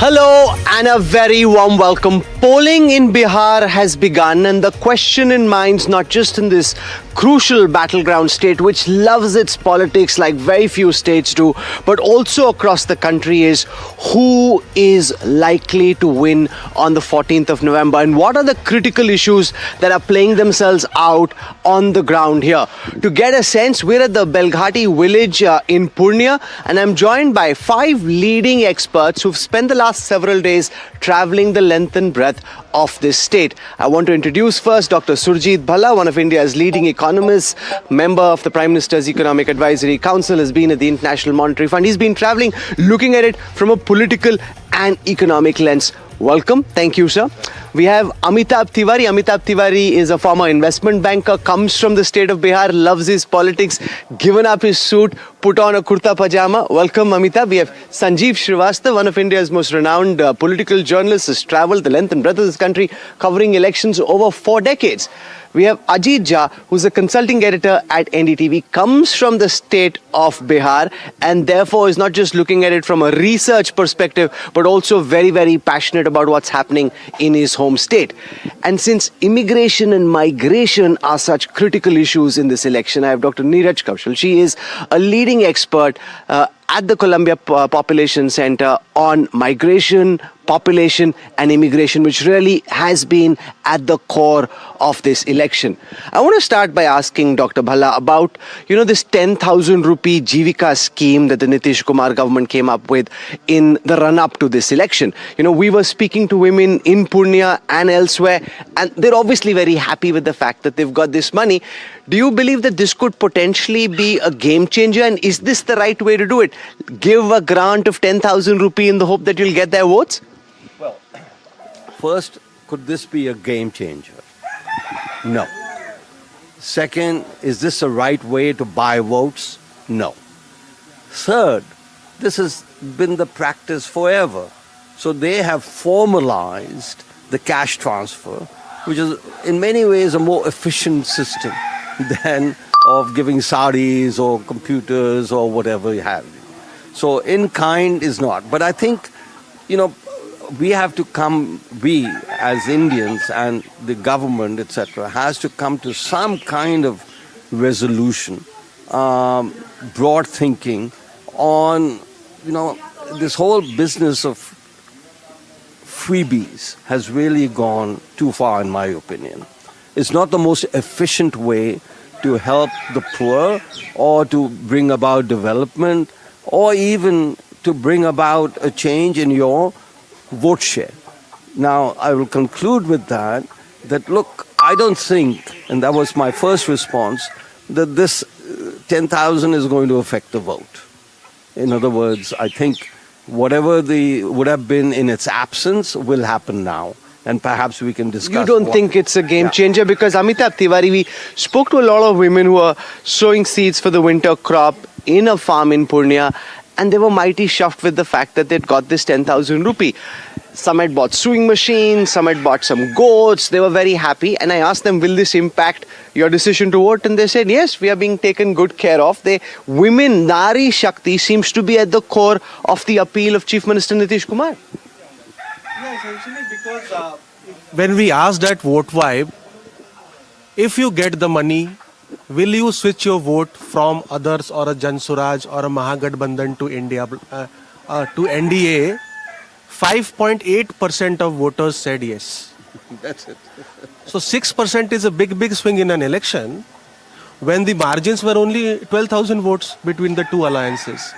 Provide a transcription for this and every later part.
Hello and a very warm welcome. Polling in Bihar has begun, and the question in minds, not just in this crucial battleground state which loves its politics like very few states do, but also across the country, is who is likely to win on the 14th of November, and what are the critical issues that are playing themselves out on the ground here. To get a sense, we're at the Belghati village in Purnea, and I'm joined by 5 leading experts who've spent the last several days traveling the length and breadth of this state. I want to introduce first Dr. Surjit Bhalla, one of India's leading economists, member of the Prime Minister's Economic Advisory Council, has been at the International Monetary Fund. He's been traveling, looking at it from a political and economic lens. Welcome. Thank you, sir. We have Amitabh Tiwari. Amitabh Tiwari is a former investment banker, comes from the state of Bihar, loves his politics, given up his suit, put on a kurta pajama. Welcome, Amitabh. We have Sanjeev Srivastava, one of India's most renowned political journalists, has traveled the length and breadth of this country, covering elections over 4 decades. We have Ajit Jha, who's a consulting editor at NDTV, comes from the state of Bihar, and therefore is not just looking at it from a research perspective, but also very, very passionate about what's happening in his home state. And since immigration and migration are such critical issues in this election, I have Dr. Neeraj Kaushal. She is a leading expert at the Columbia Population Center on migration, population and immigration, which really has been at the core of this election. I want to start by asking Dr. Bhalla about, this 10,000 rupee Jivika scheme that the Nitish Kumar government came up with in the run-up to this election. We were speaking to women in Purnea and elsewhere, and they're obviously very happy with the fact that they've got this money. Do you believe that this could potentially be a game changer, and is this the right way to do it? Give a grant of 10,000 rupee in the hope that you'll get their votes? Well, first, could this be a game changer? No. Second, is this the right way to buy votes? No. Third, this has been the practice forever. So they have formalized the cash transfer, which is in many ways a more efficient system than of giving saris or computers or whatever you have. So in kind is not. But I think, we have to we as Indians and the government, etc., has to come to some kind of resolution, broad thinking on, this whole business of freebies has really gone too far, in my opinion. It's not the most efficient way to help the poor or to bring about development or even to bring about a change in your vote share. Now, I will conclude with that look, I don't think, and that was my first response, that this 10,000 is going to affect the vote. In other words, I think whatever would have been in its absence will happen now. And perhaps we can discuss. You don't think it's a game changer? Because Amitabh Tiwari, we spoke to a lot of women who are sowing seeds for the winter crop in a farm in Purnea, and they were mighty chuffed with the fact that they'd got this 10,000 rupee. Some had bought sewing machines, some had bought some goats. They were very happy. And I asked them, will this impact your decision to vote? And they said, yes, we are being taken good care of. Women, Nari Shakti, seems to be at the core of the appeal of Chief Minister Nitish Kumar. Yeah, essentially because when we ask that vote vibe, if you get the money, will you switch your vote from others or a Jan Suraj or a Mahagathbandhan to India to NDA? 5.8% of voters said yes. That's it. So 6% is a big swing in an election when the margins were only 12,000 votes between the two alliances.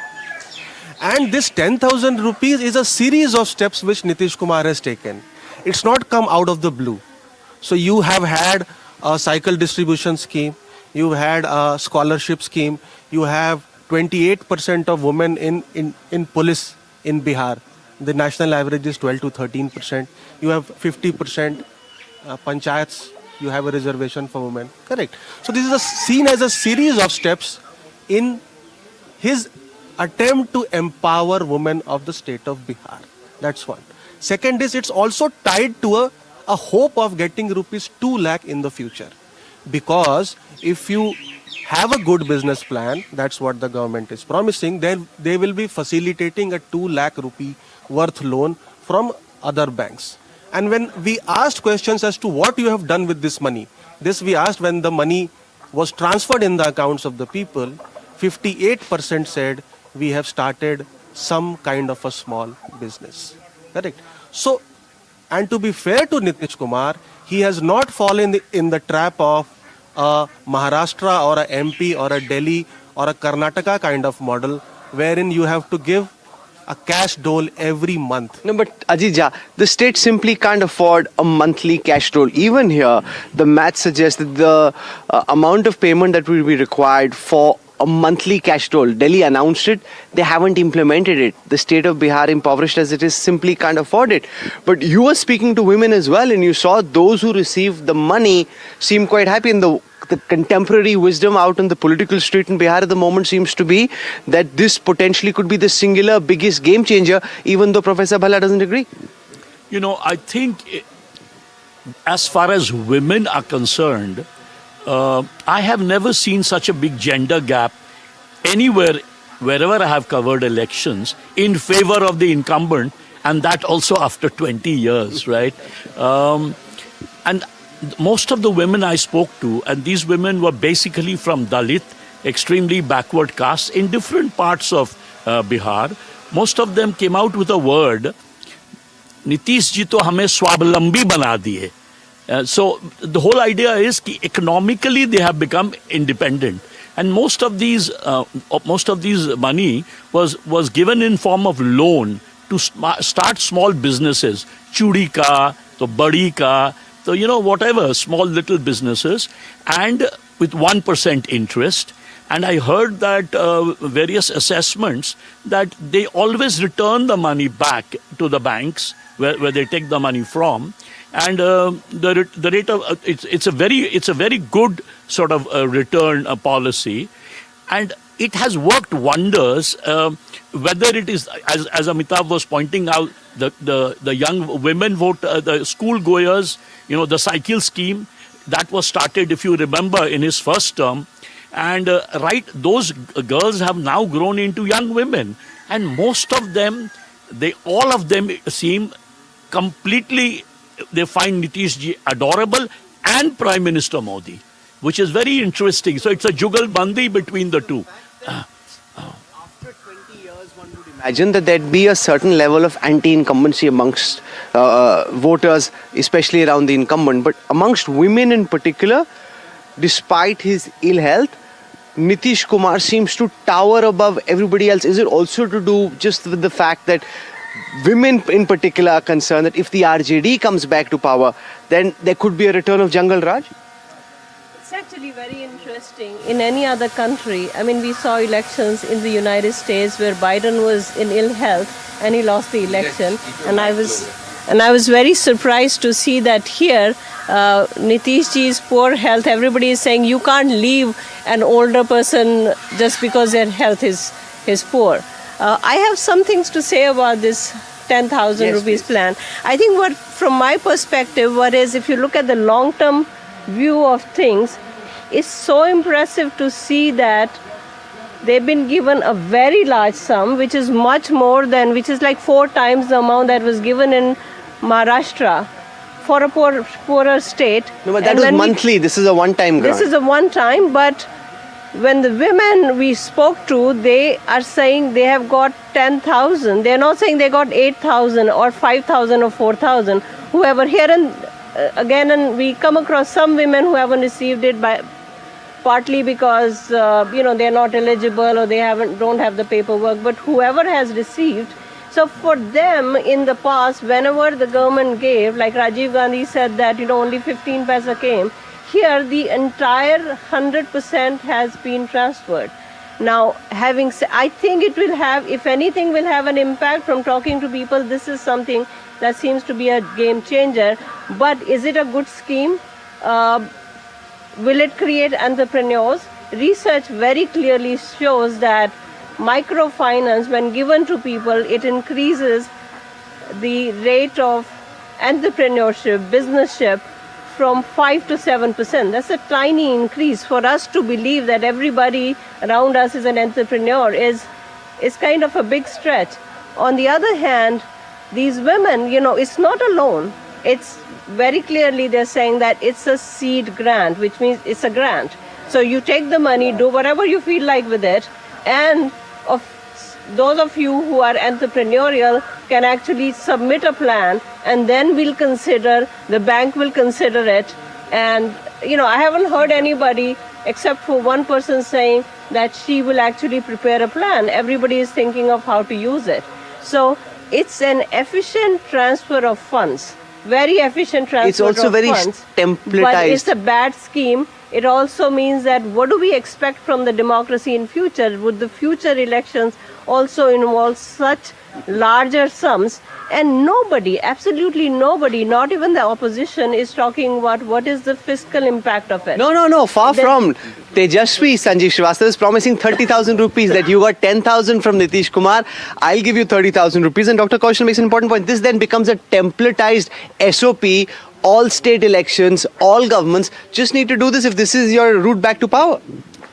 And this 10,000 rupees is a series of steps which Nitish Kumar has taken. It's not come out of the blue. So you have had a cycle distribution scheme, you've had a scholarship scheme, you have 28% of women in police in Bihar. The national average is 12 to 13%. You have 50% panchayats, you have a reservation for women. Correct. So this is seen as a series of steps in his attempt to empower women of the state of Bihar. That's one. Second is it's also tied to a hope of getting rupees 2 lakh in the future. Because if you have a good business plan, that's what the government is promising, then they will be facilitating a 2 lakh rupee worth loan from other banks. And when we asked questions as to what you have done with this money, this we asked when the money was transferred in the accounts of the people, 58% said we have started some kind of a small business. Correct? So, and to be fair to Nitish Kumar, he has not fallen in the trap of a Maharashtra or a MP or a Delhi or a Karnataka kind of model wherein you have to give a cash dole every month. No, but Ajija, the state simply can't afford a monthly cash dole. Even here, the math suggests that the amount of payment that will be required for a monthly cash dole, Delhi announced it, they haven't implemented it. The state of Bihar, impoverished as it is, simply can't afford it. But you were speaking to women as well, and you saw those who received the money seem quite happy. And the contemporary wisdom out on the political street in Bihar at the moment seems to be that this potentially could be the singular biggest game changer, even though Professor Bhalla doesn't agree. You know, I think as far as women are concerned, I have never seen such a big gender gap anywhere, wherever I have covered elections, in favor of the incumbent, and that also after 20 years, right? And most of the women I spoke to, and these women were basically from Dalit, extremely backward castes in different parts of Bihar. Most of them came out with a word, Nitish ji to hame swablambi bana diye. So the whole idea is that economically they have become independent, and most of these money was given in form of loan to start small businesses, chudi ka, to badi ka, so whatever small little businesses, and with 1% interest. And I heard that various assessments that they always return the money back to the banks where they take the money from. And the rate of it's a very good sort of return policy, and it has worked wonders. Whether it is as Amitabh was pointing out, the young women vote, the school goers, the cycle scheme that was started, if you remember, in his first term, and those girls have now grown into young women, and most of them, all of them seem completely. They find Nitish ji adorable and Prime Minister Modi, which is very interesting. So it's a jugalbandi between the two. After 20 years, one would imagine that there'd be a certain level of anti-incumbency amongst voters, especially around the incumbent. But amongst women in particular, despite his ill health, Nitish Kumar seems to tower above everybody else. Is it also to do just with the fact that women in particular are concerned that if the RJD comes back to power, then there could be a return of Jungle Raj? It's actually very interesting. In any other country, I mean, we saw elections in the United States where Biden was in ill health and he lost the election. Yes, and I was very surprised to see that here, Nitish ji's poor health, everybody is saying you can't leave an older person just because their health is poor. I have some things to say about this 10,000 rupees plan. I think from my perspective, if you look at the long-term view of things, it's so impressive to see that they've been given a very large sum, which is much more than, which is like 4 times the amount that was given in Maharashtra for a poorer state. No, but that was monthly. This is a one-time grant. This is a one-time, but when the women we spoke to, they are saying they have got 10,000. They're not saying they got 8,000 or 5,000 or 4,000. Whoever here and we come across some women who haven't received it partly because they're not eligible or they don't have the paperwork. But whoever has received, so for them in the past, whenever the government gave, like Rajiv Gandhi said that only 15 paisa came. Here, the entire 100% has been transferred. Now, I think it will have, if anything, will have an impact from talking to people. This is something that seems to be a game changer. But is it a good scheme? Will it create entrepreneurs? Research very clearly shows that microfinance, when given to people, it increases the rate of entrepreneurship, businesship, from 5 to 7%. That's a tiny increase. For us to believe that everybody around us is an entrepreneur is kind of a big stretch. On the other hand, these women, it's not a loan. It's very clearly they're saying that it's a seed grant, which means it's a grant. So you take the money, do whatever you feel like with it, and those of you who are entrepreneurial can actually submit a plan, and then the bank will consider it. And I haven't heard anybody except for one person saying that she will actually prepare a plan. Everybody is thinking of how to use it. So it's an efficient transfer of funds, very efficient transfer It's also of very funds. templatized. But it's a bad scheme. It also means that what do we expect from the democracy in future? Would the future elections also involve such larger sums? And nobody, absolutely nobody, not even the opposition, is talking about what is the fiscal impact of it. No, far from. Tejashwi Sanjeev Srivastava is promising 30,000 rupees, that you got 10,000 from Nitish Kumar, I'll give you 30,000 rupees. And Dr. Kaushal makes an important point. This then becomes a templatized SOP. All state elections, all governments just need to do this if this is your route back to power.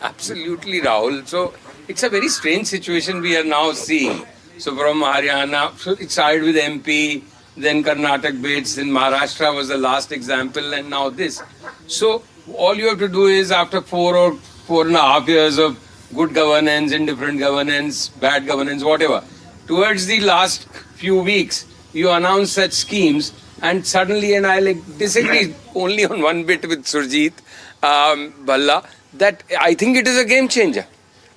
Absolutely, Rahul. So it's a very strange situation we are now seeing. So from Haryana, so it started with MP, then Karnataka bids, then Maharashtra was the last example, and now this. So all you have to do is, after 4.5 years of good governance, indifferent governance, bad governance, whatever, towards the last few weeks, you announce such schemes, and suddenly, and I disagree only on one bit with Surjit Bhalla, that I think it is a game changer.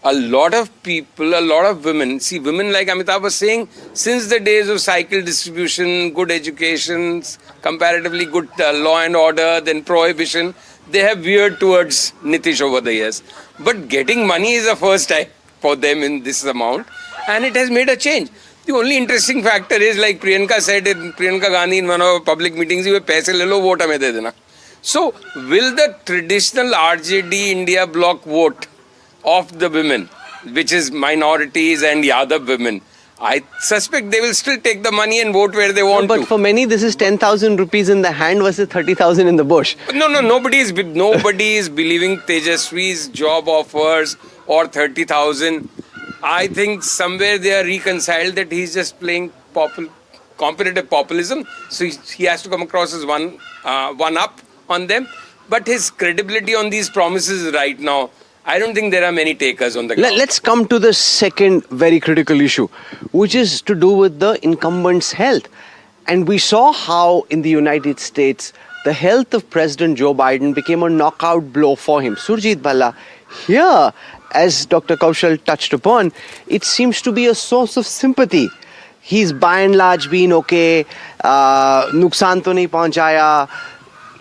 A lot of people, a lot of women, see, women, like Amitabh was saying, since the days of cycle distribution, good education, comparatively good law and order, then prohibition, they have veered towards Nitish over the years. But getting money is the first time for them in this amount, and it has made a change. The only interesting factor is, like Priyanka said, Priyanka Gandhi in one of our public meetings, paise le lo, vote hame de dena. So, will the traditional RJD India bloc vote of the women, which is minorities and Yadav women, I suspect they will still take the money and vote where they want to. But for many, this is 10,000 rupees in the hand versus 30,000 in the bush. No, nobody is believing Tejashwi's job offers or 30,000. I think somewhere they are reconciled that he's just playing competitive populism. So he has to come across as one up on them. But his credibility on these promises right now, I don't think there are many takers on the ground. Let's come to the second very critical issue, which is to do with the incumbent's health. And we saw how in the United States, the health of President Joe Biden became a knockout blow for him. Surjit Bhalla, here, as Dr. Kaushal touched upon, it seems to be a source of sympathy. He's by and large been okay, nuksan to nahi pahunchaya.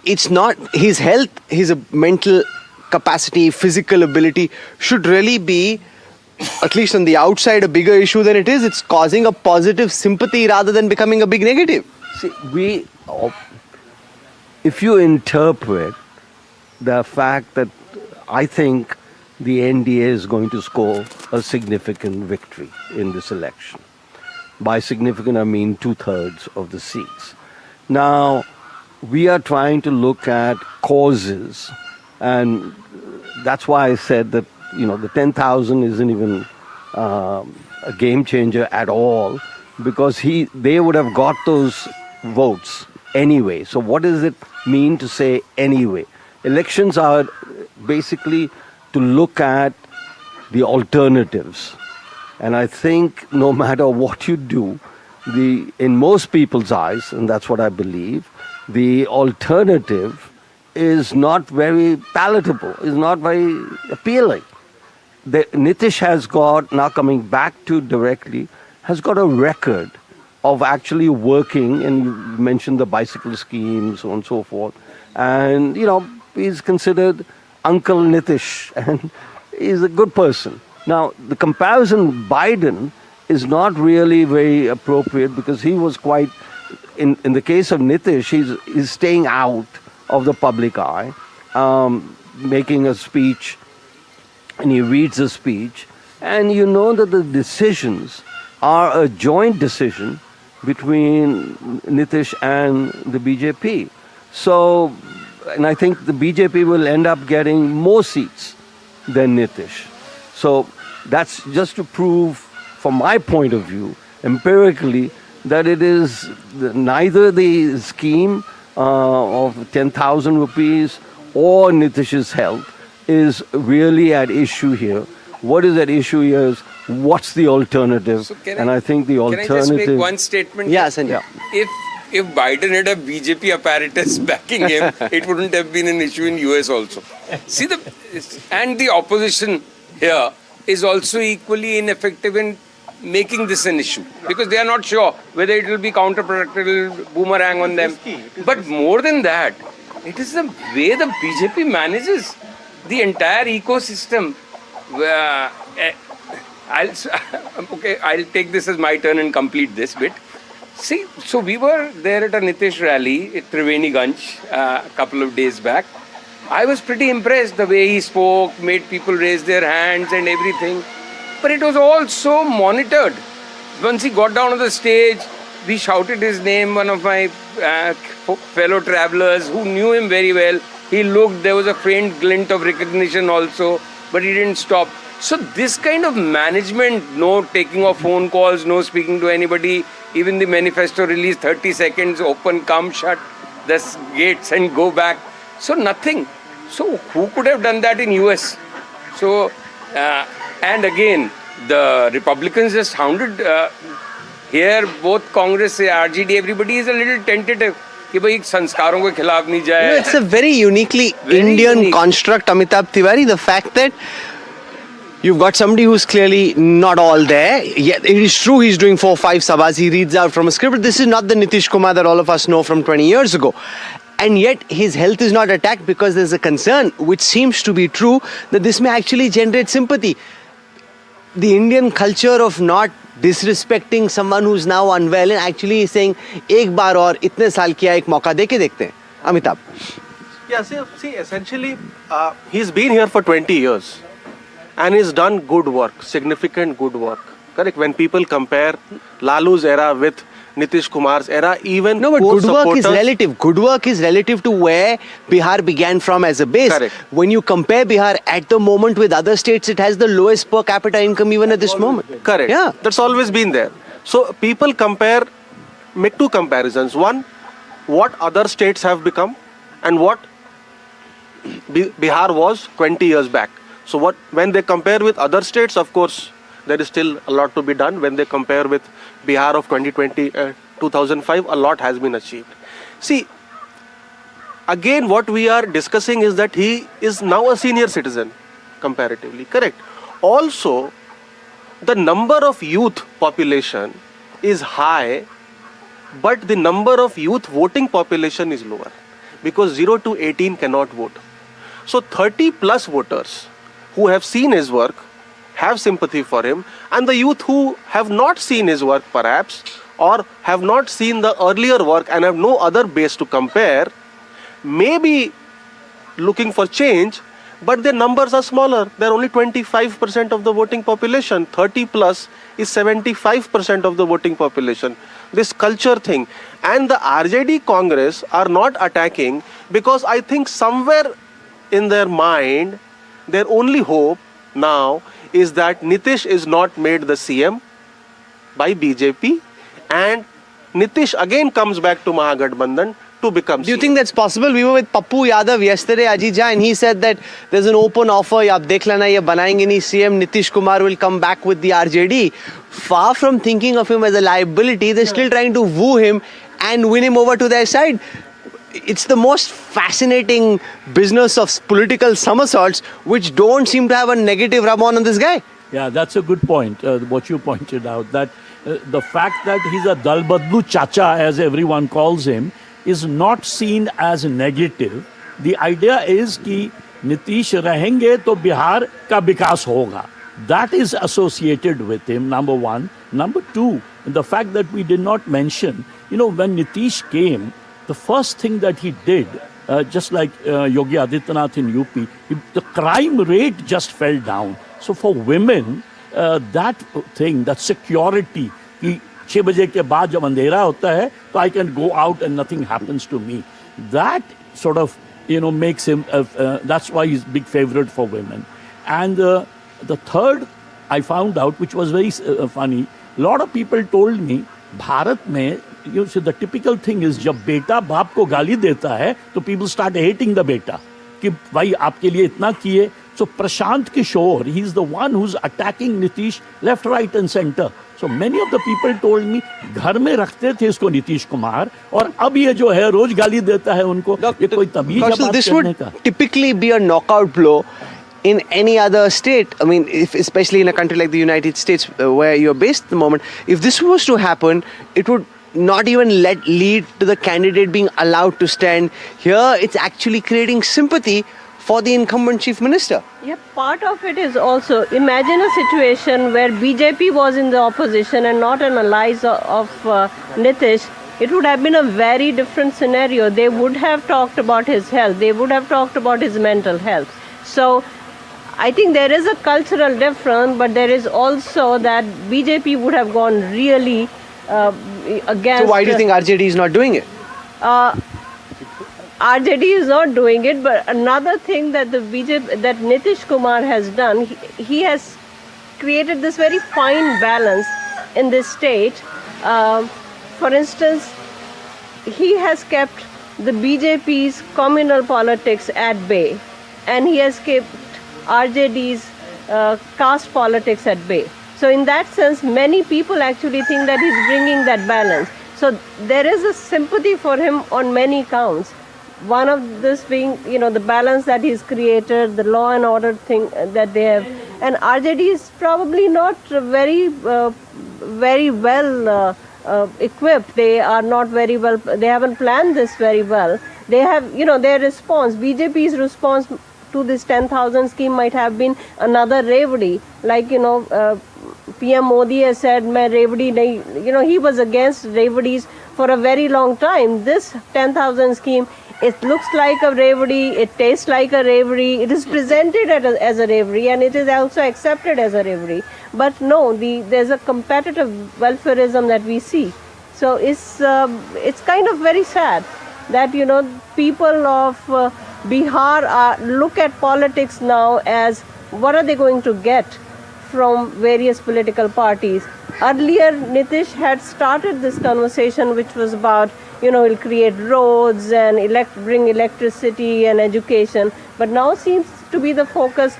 It's not his health, his mental capacity, physical ability should really be, at least on the outside, a bigger issue than it is. It's causing a positive sympathy rather than becoming a big negative. See, if you interpret the fact that I think the NDA is going to score a significant victory in this election. By significant, I mean 2/3 of the seats. Now, we are trying to look at causes, and that's why I said that, the 10,000 isn't even a game changer at all, because they would have got those votes anyway. So what does it mean to say anyway? Elections are basically to look at the alternatives. And I think no matter what you do, in most people's eyes, and that's what I believe, the alternative is not very palatable, is not very appealing. Nitish has got, now coming back to directly, has got a record of actually working, and you mentioned the bicycle scheme, so on and so forth. And, he's considered Uncle Nitish, and he's a good person. Now, the comparison Biden is not really very appropriate, because he was quite, in the case of Nitish, he's staying out of the public eye, making a speech, and he reads a speech, and you know that the decisions are a joint decision between Nitish and the BJP. So, and I think the BJP will end up getting more seats than Nitish. So that's just to prove, from my point of view, empirically, that it is neither the scheme of 10,000 rupees or Nitish's health is really at issue here. What is at issue here is what's the alternative? So And I think the Can I just make alternative. one statement? Yeah, Sanjay. If Biden had a BJP apparatus backing him, it wouldn't have been an issue in US also. See and the opposition here is also equally ineffective in making this an issue because they are not sure whether it will be counterproductive, it will boomerang on them. But more than that, it is the way the BJP manages the entire ecosystem. I'll take this as my turn and complete this bit. See, so we were there at a Nitish rally at Triveni Ganj a couple of days back. I was pretty impressed the way he spoke, made people raise their hands and everything. But it was all so monitored. Once he got down on the stage, we shouted his name, one of my fellow travelers who knew him very well. He looked, there was a faint glint of recognition also, but he didn't stop. So this kind of management, no taking of phone calls, no speaking to anybody, even the manifesto release 30 seconds, open, come, shut the gates and go back. So nothing. So who could have done that in US? So, and again, the Republicans just sounded here, both Congress, RJD, everybody is a little tentative. कि भाई संस्कारों के खिलाफ नहीं जाए. It's a very uniquely Indian construct, Amitabh Tiwari. The fact that you've got somebody who's clearly not all there. Yeah, it is true he's doing 4 or 5 sabhas. He reads out from a script. But this is not the Nitish Kumar that all of us know from 20 years ago. And yet his health is not attacked because there's a concern, which seems to be true, that this may actually generate sympathy. The Indian culture of not disrespecting someone who's now unwell and actually saying, एक बार और इतने साल किया एक मौका देके देखते हैं. Amitabh. Yeah, see, essentially, he's been here for 20 years and he's done good work, significant good work. Correct? When people compare Lalu's era with Nitish Kumar's era, even No, but good work is relative. Good work is relative to where Bihar began from as a base. Correct. When you compare Bihar at the moment with other states, it has the lowest per capita income even at this moment. Correct. Yeah. That's always been there. So people make two comparisons. One, what other states have become and what Bihar was 20 years back. So when they compare with other states, of course, there is still a lot to be done. When they compare with Bihar of 2005, a lot has been achieved. See, again, what we are discussing is that he is now a senior citizen, comparatively. Correct. Also, the number of youth population is high, but the number of youth voting population is lower because 0 to 18 cannot vote. So 30 plus voters who have seen his work, have sympathy for him, and the youth who have not seen his work perhaps, or have not seen the earlier work and have no other base to compare, may be looking for change, but their numbers are smaller. They're only 25% of the voting population. 30 plus is 75% of the voting population. This culture thing. And the RJD Congress are not attacking because I think somewhere in their mind, their only hope now is that Nitish is not made the CM by BJP and Nitish again comes back to Mahagathbandhan to become Do you CM. think that's possible? We were with Pappu Yadav yesterday, Ajija, and he said that there's an open offer. Aap dekh lena, ye banayenge nahi CM. Nitish Kumar will come back with the RJD. Far from thinking of him as a liability, they're still trying to woo him and win him over to their side. It's the most fascinating business of political somersaults, which don't seem to have a negative rub on this guy. Yeah, that's a good point, what you pointed out, that the fact that he's a Dalbadlu Chacha, as everyone calls him, is not seen as negative. The idea is कि Nitish रहेंगे तो बिहार का विकास होगा. That is associated with him, number one. Number two, the fact that we did not mention, when Nitish came, the first thing that he did, just like Yogi Adityanath in UP, the crime rate just fell down. So for women, that thing, that security, कि 6 बजे के बाद जब अंधेरा होता है, तो I can go out and nothing happens to me. That sort of, makes him, that's why he's big favorite for women. And the third I found out, which was very funny, a lot of people told me Bharat में you see, the typical thing is जब बेटा बाप को गाली देता है तो people start hating the बेटा कि भाई आपके लिए इतना किए. So Prashant Kishor, he is the one who's attacking Nitish left, right and center. So many of the people told me घर में रखते थे इसको नीतीश कुमार और अब ये जो है रोज गाली देता है उनको. ये कोई तमीज है बात this करने would का? typically be a knockout blow in any other state. I mean, if, especially in a country like the United States where you're based at the moment, if this was to happen, it would not even lead to the candidate being allowed to stand. Here, it's actually creating sympathy for the incumbent chief minister. Yeah, part of it is also, imagine a situation where BJP was in the opposition and not an ally of Nitish. It would have been a very different scenario. They would have talked about his health. They would have talked about his mental health. So I think there is a cultural difference, but there is also that BJP would have gone really against. So why do you think RJD is not doing it? RJD is not doing it, but another thing that the BJP, that Nitish Kumar has done, he has created this very fine balance in this state. For instance, he has kept the BJP's communal politics at bay, and he has kept RJD's caste politics at bay. So in that sense, many people actually think that he's bringing that balance. So there is a sympathy for him on many counts. One of this being, the balance that he's created, the law and order thing that they have. And RJD is probably not very well equipped. They are not very well, they haven't planned this very well. They have, their response, BJP's response to this 10,000 scheme might have been another Revdi. Like, PM Modi has said, "Main Revdi nahi," he was against Revdis for a very long time. This 10,000 scheme, it looks like a Revdi, it tastes like a Revdi, it is presented as a Revdi, and it is also accepted as a Revdi. But no, there's a competitive welfareism that we see. So it's kind of very sad that, people of Bihar look at politics now as what are they going to get from various political parties. Earlier, Nitish had started this conversation which was about, he'll create roads and bring electricity and education. But now seems to be the focus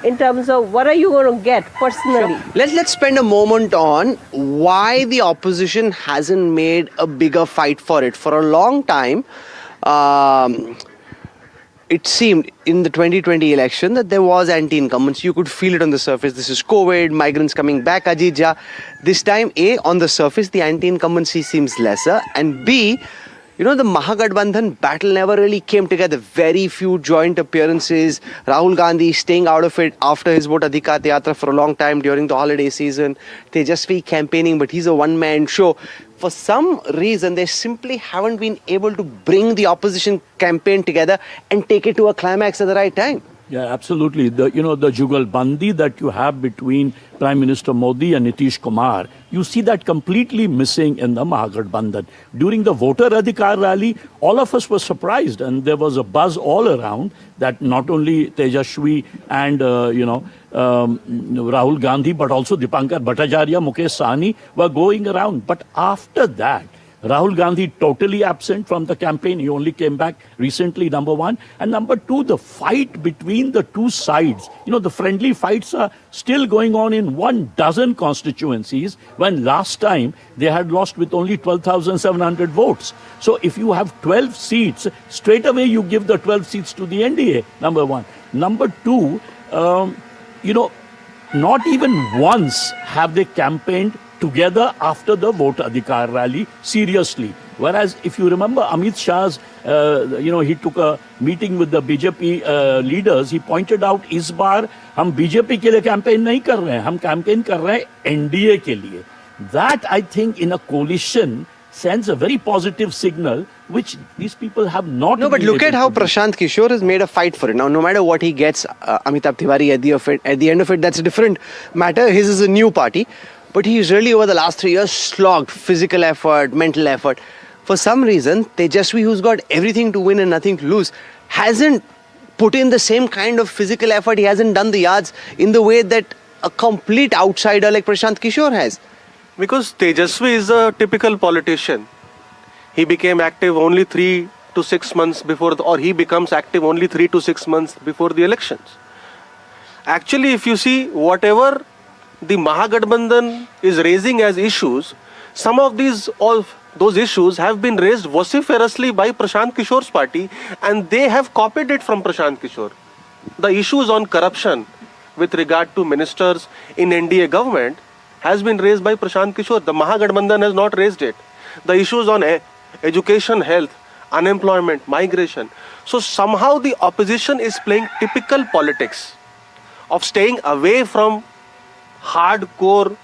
in terms of what are you going to get personally. Let's spend a moment on why the opposition hasn't made a bigger fight for it. For a long time, it seemed in the 2020 election that there was anti-incumbents. You could feel it on the surface. This is COVID, migrants coming back, Ajija. This time, A, on the surface, the anti-incumbency seems lesser. And B, the Mahagathbandhan battle never really came together. Very few joint appearances. Rahul Gandhi staying out of it after his Vote Adhikar Yatra for a long time during the holiday season. Tejashwi campaigning, but he's a one-man show. For some reason, they simply haven't been able to bring the opposition campaign together and take it to a climax at the right time. Yeah, absolutely. The jugalbandi that you have between Prime Minister Modi and Nitish Kumar, you see that completely missing in the Mahagathbandhan. During the voter Adhikar rally, all of us were surprised, and there was a buzz all around that not only Tejashwi and Rahul Gandhi, but also Dipankar Bhattacharya, Mukesh Sahni were going around. But after that, Rahul Gandhi totally absent from the campaign. He only came back recently, number one. And number two, the fight between the two sides. The friendly fights are still going on in 12 constituencies, when last time they had lost with only 12,700 votes. So if you have 12 seats, straight away you give the 12 seats to the NDA, number one. Number two, not even once have they campaigned together after the Vote Adhikar rally, seriously. Whereas, if you remember Amit Shah's, he took a meeting with the BJP leaders. He pointed out, इस बार हम BJP के लिए campaign नहीं कर रहे हैं, हम campaign कर रहे हैं NDA के लिए. That, I think, in a coalition sends a very positive signal, which these people have not. No, but look at how Prashant Kishor has made a fight for it. Now, no matter what he gets, Amitabh Tiwari at the end of it, that's a different matter. His is a new party. But he's really, over the last 3 years, slogged physical effort, mental effort. For some reason, Tejashwi, who's got everything to win and nothing to lose, hasn't put in the same kind of physical effort. He hasn't done the yards in the way that a complete outsider like Prashant Kishor has. Because Tejashwi is a typical politician. He became active only 3 to 6 months before, or he becomes active only 3 to 6 months before the elections. Actually, if you see whatever the Mahagathbandhan is raising as issues, some of those issues have been raised vociferously by Prashant Kishor's party, and they have copied it from Prashant Kishor. The issues on corruption with regard to ministers in NDA government has been raised by Prashant Kishor. The Mahagathbandhan has not raised it. The issues on education, health, unemployment, migration. So somehow the opposition is playing typical politics of staying away from hardcore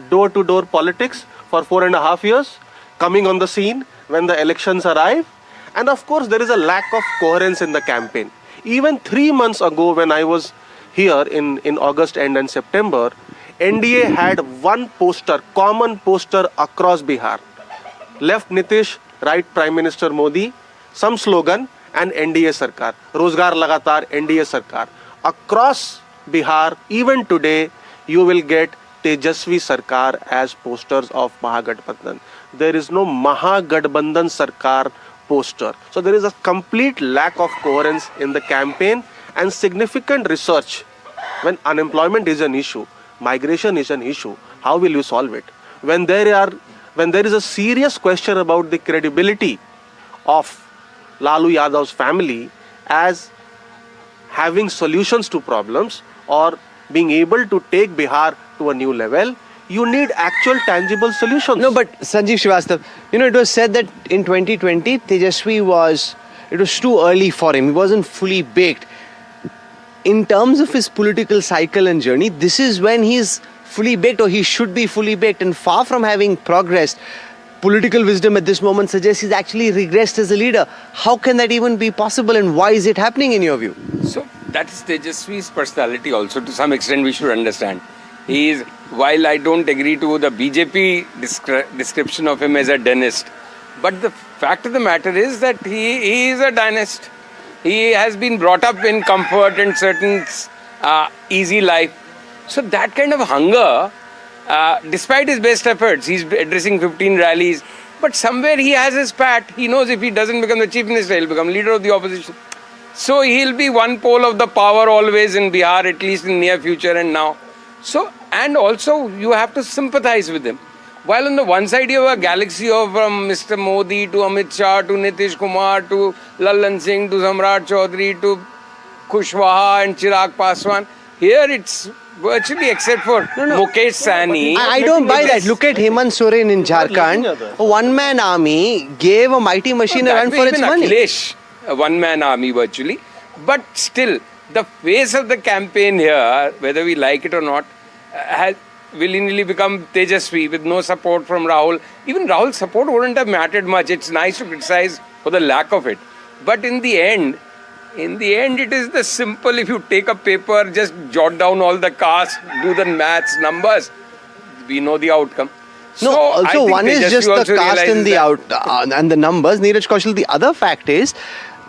door-to-door politics for 4.5 years, coming on the scene when the elections arrive. And of course, there is a lack of coherence in the campaign. Even 3 months ago, when I was here in August end and September, NDA had one poster, common poster across Bihar. Left Nitish, right Prime Minister Modi, some slogan, and NDA Sarkar. Rozgar Lagatar, NDA Sarkar. Across Bihar, even today, you will get Tejashwi Sarkar as posters of Mahagathbandhan. There is no Mahagathbandhan Sarkar poster. So there is a complete lack of coherence in the campaign and significant research. When unemployment is an issue, migration is an issue, how will you solve it? When there is a serious question about the credibility of Lalu Yadav's family as having solutions to problems or being able to take Bihar to a new level, you need actual tangible solutions. No, but Sanjeev Srivastava, it was said that in 2020, Tejashwi was too early for him. He wasn't fully baked. In terms of his political cycle and journey, this is when he's fully baked, or he should be fully baked. And far from having progressed, political wisdom at this moment suggests he's actually regressed as a leader. How can that even be possible, and why is it happening in your view? So that is Tejashwi's personality also. To some extent, we should understand. He is, while I don't agree to the BJP description of him as a dynast, but the fact of the matter is that he is a dynast. He has been brought up in comfort and certain easy life. So that kind of hunger, despite his best efforts, he's addressing 15 rallies, but somewhere he has his pat. He knows if he doesn't become the chief minister, he'll become leader of the opposition. So he'll be one pole of the power always in Bihar, at least in near future and now. So, and also you have to sympathize with him. While on the one side you have a galaxy of from Mr. Modi to Amit Shah to Nitish Kumar to Lallan Singh to Samrat Chaudhary to Kushwaha and Chirag Paswan. Here it's virtually except for Mukesh Sahni. I don't buy that. Look at Hemant Soren in Jharkhand. A one-man army gave a mighty machine a run for its money. Akhilesh, a one-man army virtually. But still, the face of the campaign here, whether we like it or not, has willingly become Tejashwi with no support from Rahul. Even Rahul's support wouldn't have mattered much. It's nice to criticize for the lack of it. But in the end, it is the simple, if you take a paper, just jot down all the caste, do the maths, numbers, we know the outcome. So one is just the caste and the numbers. Neeraj Kaushal, the other fact is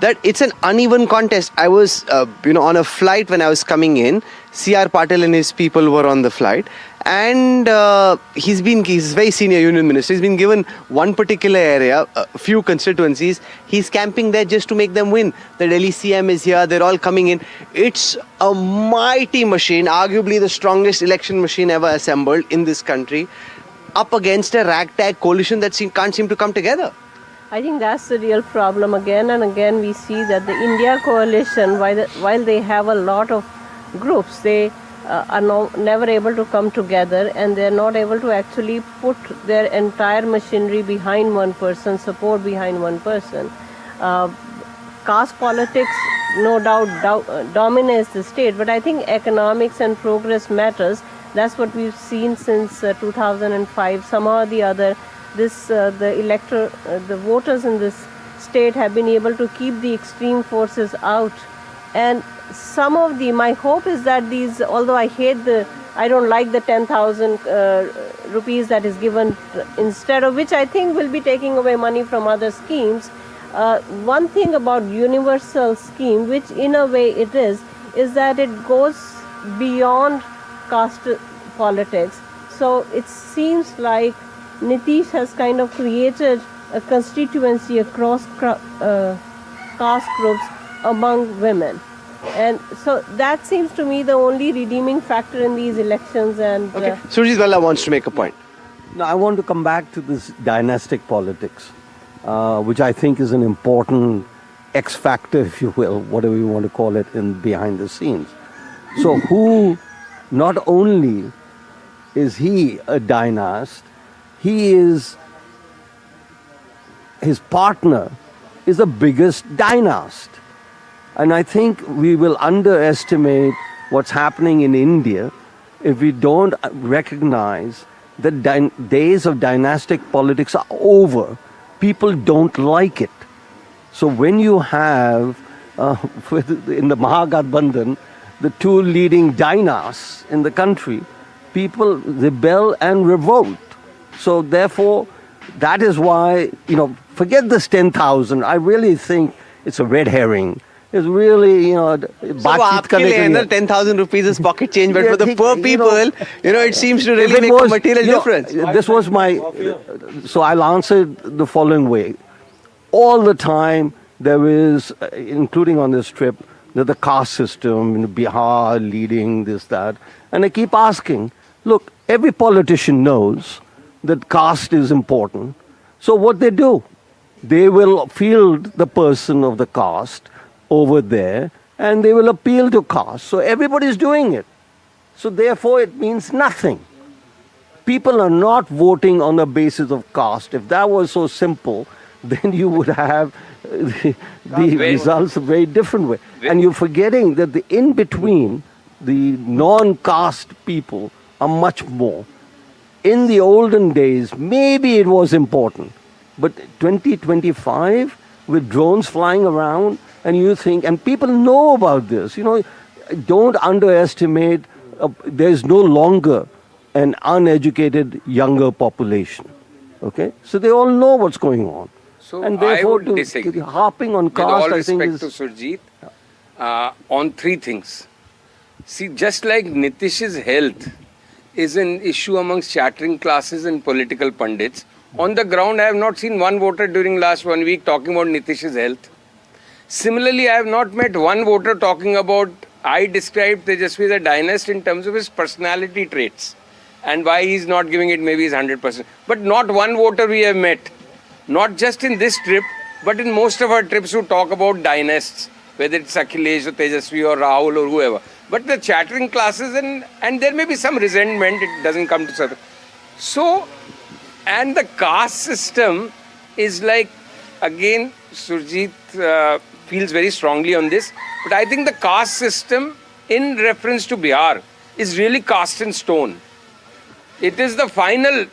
that it's an uneven contest. I was, on a flight when I was coming in. C.R. Patil and his people were on the flight, and he's very senior union minister. He's been given one particular area, a few constituencies. He's camping there just to make them win. The Delhi CM is here. They're all coming in. It's a mighty machine, arguably the strongest election machine ever assembled in this country, up against a ragtag coalition that can't seem to come together. I think that's the real problem. Again and again we see that the India coalition, while they have a lot of groups, they are never able to come together, and they're not able to actually put their entire machinery behind one person, support behind one person. Caste politics no doubt dominates the state, but I think economics and progress matters. That's what we've seen since 2005. Somehow or the other, the voters in this state have been able to keep the extreme forces out. And my hope is that these, although I don't like the 10,000 rupees that is given, instead of which I think will be taking away money from other schemes. One thing about universal scheme, which in a way it is that it goes beyond caste politics. So it seems like Nitish has kind of created a constituency across caste groups among women. And so that seems to me the only redeeming factor in these elections. And Surjit Bhalla wants to make a point. Now, I want to come back to this dynastic politics, which I think is an important X factor, if you will, whatever you want to call it, in behind the scenes. So, who not only is he a dynast, his partner is the biggest dynast. And I think we will underestimate what's happening in India if we don't recognize that days of dynastic politics are over. People don't like it. So when you have, in the Mahagathbandhan, the two leading dynasts in the country, people rebel and revolt. So therefore, that is why, forget this 10,000. I really think it's a red herring. It's really, So aapke liye 10,000 rupees is pocket change, but for the poor people, it seems to really make a material difference. This was so I'll answer the following way. All the time there is, including on this trip, the caste system in Bihar leading this, that. And I keep asking, look, every politician knows that caste is important. So what they do, they will field the person of the caste over there, and they will appeal to caste. So everybody's doing it. So therefore it means nothing. People are not voting on the basis of caste. If that was so simple, then you would have the results a very different way. And you're forgetting that the in-between, the non-caste people are much more. In the olden days, maybe it was important. But 2025, with drones flying around, and you think, and people know about this, don't underestimate, there's no longer an uneducated younger population. Okay? So they all know what's going on. So and therefore, I would disagree. Harping on With caste, all I think respect is... to Surjit, on three things. See, just like Nitish's health is an issue amongst chattering classes and political pundits, on the ground I have not seen one voter during last 1 week talking about Nitish's health. Similarly, I have not met one voter talking about, I described Tejashwi as a dynast in terms of his personality traits and why he's not giving it maybe his 100%. But not one voter we have met, not just in this trip, but in most of our trips who talk about dynasts, whether it's Akhilesh or Tejashwi or Rahul or whoever. But the chattering classes, and there may be some resentment, it doesn't come to surface. So, and the caste system is like, again, Surjit feels very strongly on this, but I think the caste system in reference to Bihar is really cast in stone. It is the final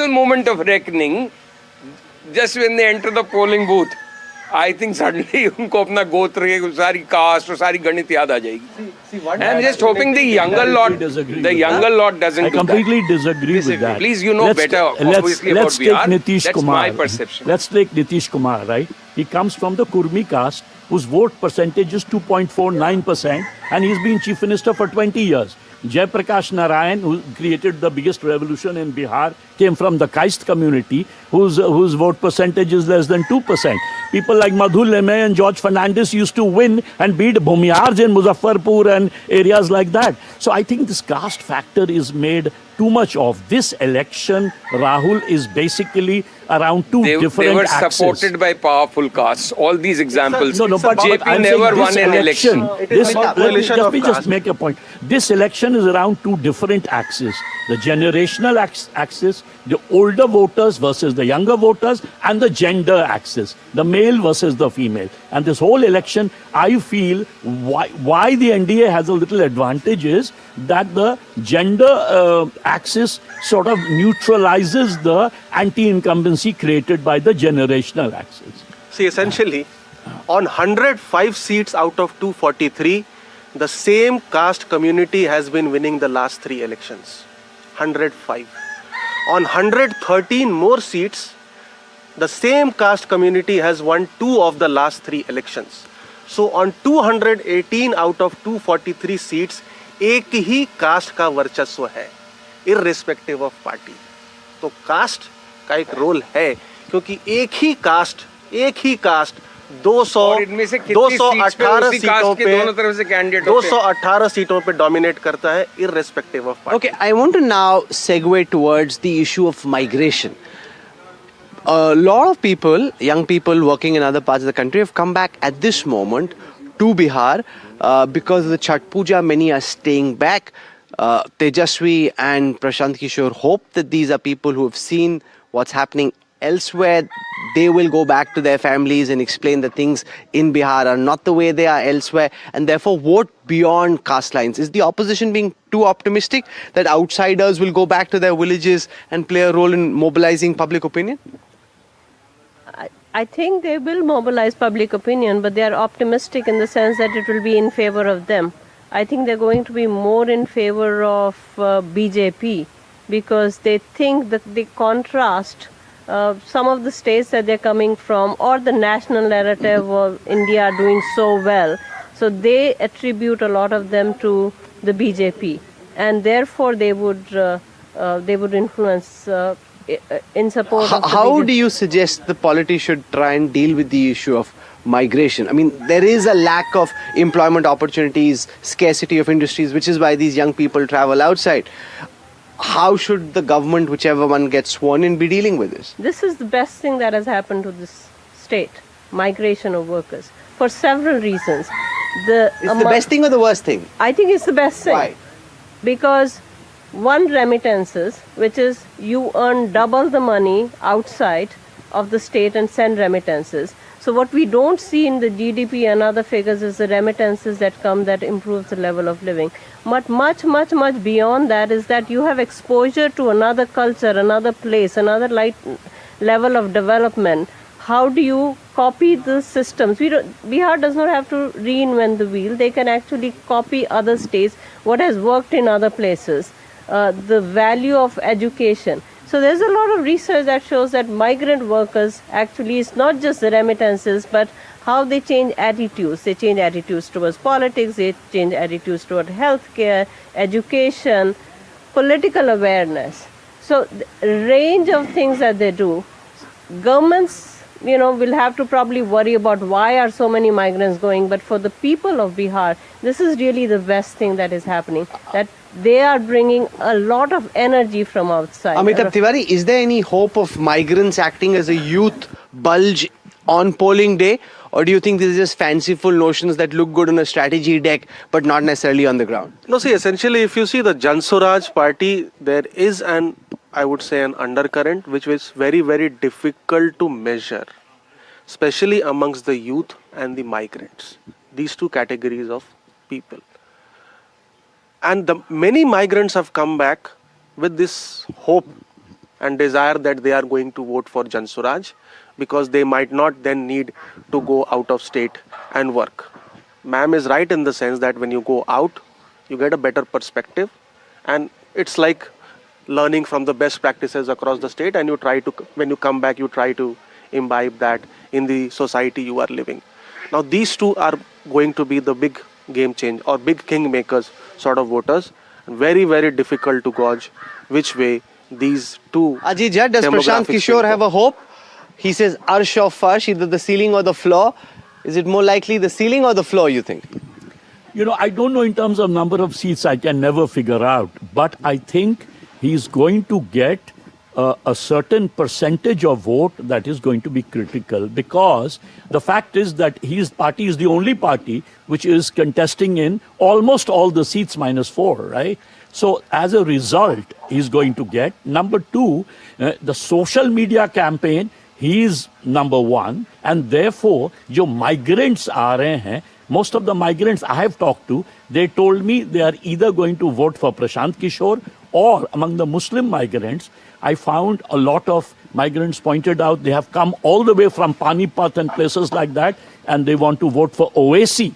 moment of reckoning, just when they enter the polling booth. I think suddenly उनको अपना गोत्र की सारी cast और सारी गणित याद आ जाएगी. I'm just hoping the younger lot doesn't. I completely disagree with that. Please, you know better, obviously, about let's take Bihar. Nitish That's Kumar. my perception. Let's take Nitish Kumar, right? He comes from the Kurmi caste, whose vote percentage is 2.49%, and he's been chief minister for 20 years. Jai Prakash Narayan, who created the biggest revolution in Bihar, came from the Caste community, whose vote percentage is less than 2%. People like Madhu Leme and George Fernandes used to win and beat Bhumiyars in Muzaffarpur and areas like that. So I think this caste factor is made too much of. This election, Rahul, is basically around two different They were axes. supported by powerful castes. All these examples. No, but JP I'm never saying won this an election. Let me just make a point. This election is around two different axes. The generational axis, the older voters versus the younger voters, and the gender axis, the male versus the female. And this whole election, I feel, why the NDA has a little advantage is that the gender axis sort of neutralizes the anti-incumbency created by the generational axis. See, essentially, on 105 seats out of 243, the same caste community has been winning the last three elections. 105. On 113 more seats, the same caste community has won 2 of the last 3 elections. So on 218 out of 243 seats, एक ही cast का वर्चस्व है. Irrespective of party. तो cast का एक role है, क्योंकि एक ही कास्ट 218 सीटों पे दोनों तरफ से कैंडिडेट होते हैं। 218 सीटों पे डोमिनेट करता है irrespective of party. Okay, I want to now segue towards the issue of migration. A lot of people, young people working in other parts of the country, have come back at this moment to Bihar because of the Chhat Puja. Many are staying back. Tejashwi and Prashant Kishor hope that these are people who have seen what's happening elsewhere. They will go back to their families and explain that things in Bihar are not the way they are elsewhere, and therefore vote beyond caste lines. Is the opposition being too optimistic that outsiders will go back to their villages and play a role in mobilizing public opinion? I think they will mobilize public opinion, but they are optimistic in the sense that it will be in favor of them. I think they're going to be more in favor of BJP because they think that the contrast some of the states that they're coming from or the national narrative of India doing so well. So they attribute a lot of them to the BJP, and therefore they would influence in support of the How BJP. do you suggest the polity should try and deal with the issue of migration? I mean, there is a lack of employment opportunities, scarcity of industries, which is why these young people travel outside. How should the government, whichever one gets sworn in, be dealing with this? This is the best thing that has happened to this state, migration of workers, for several reasons. It's the best thing or the worst thing? I think it's the best thing. Why? Because one, remittances, which is you earn double the money outside of the state and send remittances. So what we don't see in the GDP and other figures is the remittances that come that improves the level of living. But much beyond that is that you have exposure to another culture, another place, another level of development. How do you copy the systems? Bihar does not have to reinvent the wheel. They can actually copy other states, what has worked in other places, the value of education. So there's a lot of research that shows that migrant workers actually is not just the remittances, but how they change attitudes. They change attitudes towards politics, they change attitudes toward healthcare, education, political awareness. So the range of things that they do. Governments, will have to probably worry about why are so many migrants going, but for the people of Bihar, this is really the best thing that is happening, that they are bringing a lot of energy from outside. Amitabh Tiwari, is there any hope of migrants acting as a youth bulge on polling day? Or do you think this is just fanciful notions that look good on a strategy deck but not necessarily on the ground? No, see, essentially, if you see the Jan Swaraj party, there is an undercurrent which is very, very difficult to measure, especially amongst the youth and the migrants, these two categories of people. And the many migrants have come back with this hope and desire that they are going to vote for Jan Swaraj because they might not then need to go out of state and work. Ma'am is right in the sense that when you go out, you get a better perspective, and it's like learning from the best practices across the state, and when you come back, you try to imbibe that in the society you are living. Now these two are going to be the big game change or big kingmakers sort of voters. Very, very difficult to gauge which way these two. Ajija, does Prashant Kishor have a hope? He says arsh or farsh, either the ceiling or the floor. Is it more likely the ceiling or the floor, you think? I don't know in terms of number of seats, I can never figure out. But I think he's going to get a certain percentage of vote that is going to be critical, because the fact is that his party is the only party which is contesting in almost all the seats -4, right? So as a result, he's going to get. Number two, the social media campaign, he is number one, and therefore, जो migrants आ रहे हैं, most of the migrants I have talked to, they told me they are either going to vote for Prashant Kishor, or among the Muslim migrants, I found a lot of migrants pointed out they have come all the way from Panipat and places like that, and they want to vote for Owaisi,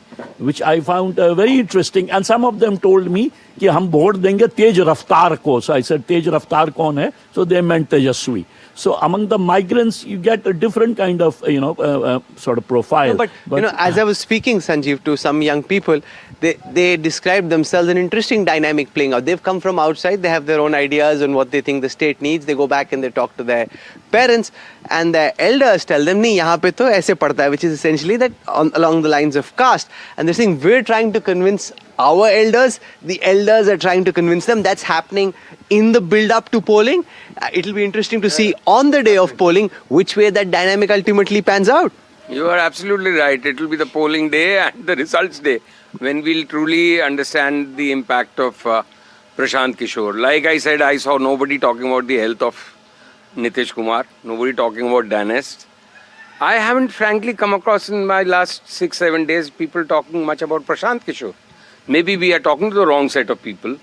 which I found very interesting. And some of them told me कि हम vote देंगे तेज रफ्तार को. So I said तेज रफ्तार कौन है? So they meant Tejashwi. So among the migrants, you get a different kind of, sort of profile. No, but as I was speaking, Sanjeev, to some young people, they described themselves an interesting dynamic playing out. They've come from outside, they have their own ideas on what they think the state needs. They go back and they talk to their parents, and their elders tell them, "Nahi, yahan pe to aise padta hai," which is essentially that along the lines of caste. And they're saying, we're trying to convince our elders, the elders are trying to convince them. That's happening in the build-up to polling. It'll be interesting to see on the day of polling which way that dynamic ultimately pans out. You are absolutely right. It will be the polling day and the results day when we'll truly understand the impact of Prashant Kishor. Like I said, I saw nobody talking about the health of Nitish Kumar, nobody talking about Danest. I haven't frankly come across in my last 6-7 days people talking much about Prashant Kishor. Maybe we are talking to the wrong set of people.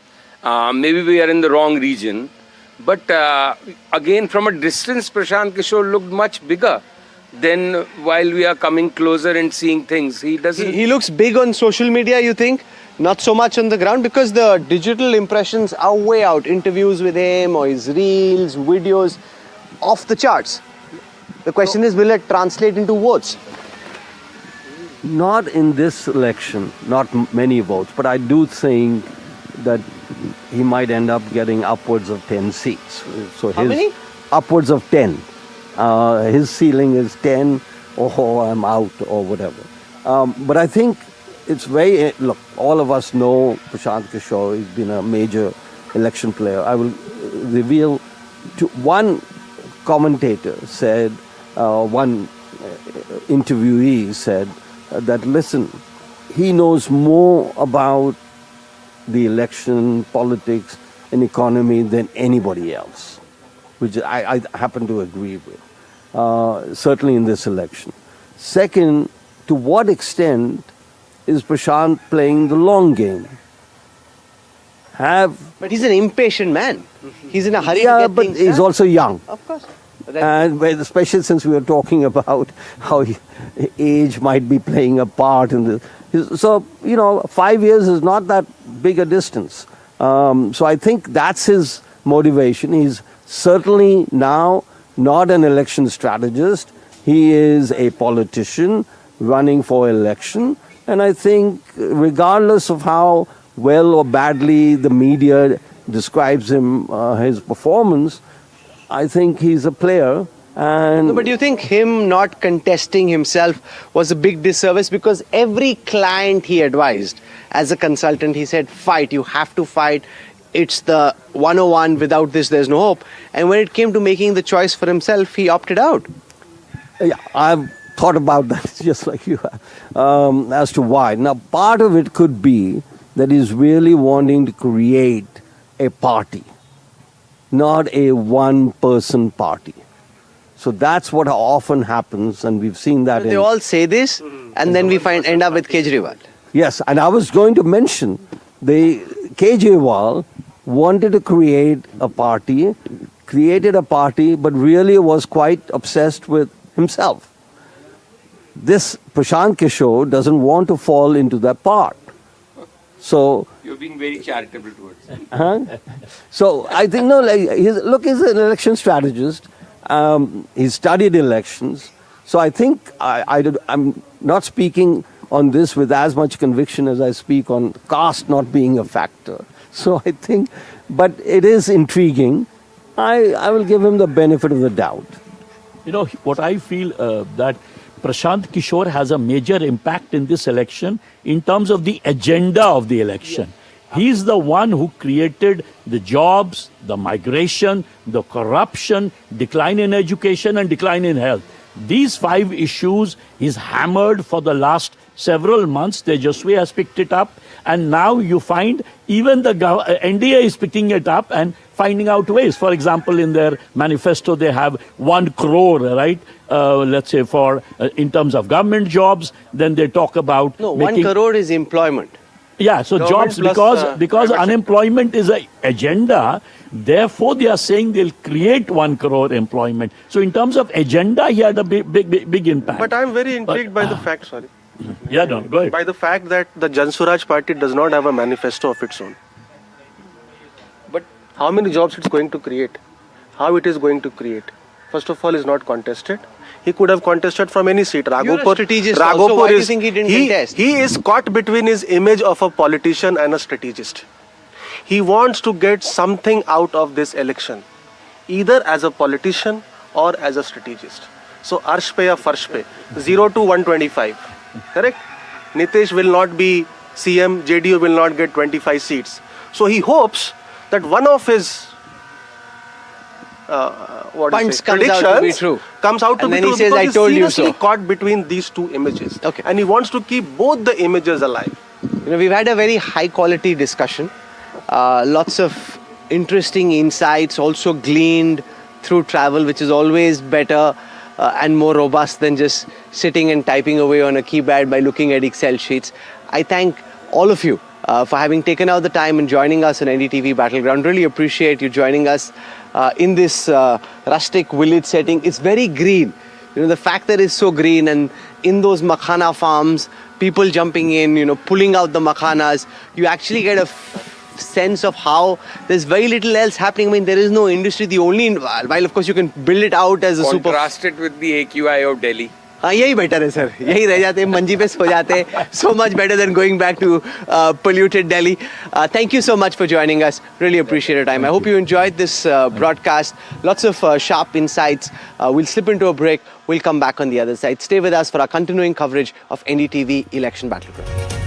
Maybe we are in the wrong region. But again, from a distance, Prashant Kishor looked much bigger than while we are coming closer and seeing things. He doesn't. He looks big on social media, you think? Not so much on the ground, because the digital impressions are way out. Interviews with him or his reels, videos, off the charts. The question is, will it translate into votes? Not in this election, not many votes, but I do think that he might end up getting upwards of 10 seats. So How many? Upwards of 10. His ceiling is 10, or I'm out, or whatever. But I think it's very, look, all of us know Prashant Kishor. He's been a major election player. I will reveal, one commentator said, one interviewee said that, listen, he knows more about the election, politics, and economy than anybody else, which I happen to agree with, certainly in this election. Second, to what extent is Prashant playing the long game? But he's an impatient man. He's in a hurry to Yeah, get but things he's done. also young. Of course. And especially since we were talking about how age might be playing a part in this. So, 5 years is not that big a distance. So I think that's his motivation. He's certainly now not an election strategist. He is a politician running for election. And I think regardless of how well or badly the media describes him, his performance, I think he's a player. And No, but do you think him not contesting himself was a big disservice? Because every client he advised as a consultant, he said, fight, you have to fight. It's the 101, without this there's no hope. And when it came to making the choice for himself, he opted out. Yeah, I've thought about that just like you have, as to why. Now, part of it could be that he's really wanting to create a party, not a one-person party. So that's what often happens, and we've seen that. They all say this, and then we end up with Kejriwal. Yes, and I was going to mention the Kejriwal wanted to create a party, created a party, but really was quite obsessed with himself. This Prashant Kishor doesn't want to fall into that part. So You're being very charitable towards him. So I think, he's an election strategist. He studied elections. So I think I'm not speaking on this with as much conviction as I speak on caste not being a factor. So I think, but it is intriguing. I will give him the benefit of the doubt. What I feel that Prashant Kishor has a major impact in this election in terms of the agenda of the election. He's the one who created the jobs, the migration, the corruption, decline in education and decline in health. These 5 issues he's hammered for the last several months. Tejashwi has picked it up, and now you find even the NDA is picking it up and finding out ways. For example, in their manifesto, they have 1 crore, right? Let's say for in terms of government jobs. Then they talk about No, making, 1 crore is employment. Yeah, so Government jobs, plus, because unemployment is an agenda, therefore they are saying they'll create 1 crore employment. So in terms of agenda, he had a big impact. But I'm very intrigued by the fact, sorry. Yeah, no, go ahead. By the fact that the Jan Swaraj party does not have a manifesto of its own. But how many jobs it's going to create? How it is going to create? first of all, is not contested. He could have contested from any seat. You're a strategist also. Why do you think he didn't contest? He is caught between his image of a politician and a strategist. He wants to get something out of this election, either as a politician or as a strategist. So arsh pe ya farsh pe, 0 to 125, correct? Nitish will not be CM, JDU will not get 25 seats. So he hopes that one of his Punts comes out to be true. Comes out to And be then true he says, because "I he's told you seriously so." caught between these two images. Okay. And he wants to keep both the images alive. We've had a very high quality discussion. Lots of interesting insights also gleaned through travel, which is always better and more robust than just sitting and typing away on a keypad by looking at Excel sheets. I thank all of you for having taken out the time and joining us on NDTV Battleground. Really appreciate you joining us in this rustic village setting. It's very green. The fact that it's so green, and in those makhana farms, people jumping in, pulling out the makhanas, you actually get a sense of how there's very little else happening. I mean, there is no industry. The only, while of course you can build it out as a Contrast it with the AQI of Delhi. हाँ यही better है sir, यही रह जाते, मंजी पे सो जाते. So much better than going back to polluted Delhi. Thank you so much for joining us. Really appreciate your time. I hope you enjoyed this broadcast. Lots of sharp insights. We'll slip into a break. We'll come back on the other side. Stay with us for our continuing coverage of NDTV Election Battleground.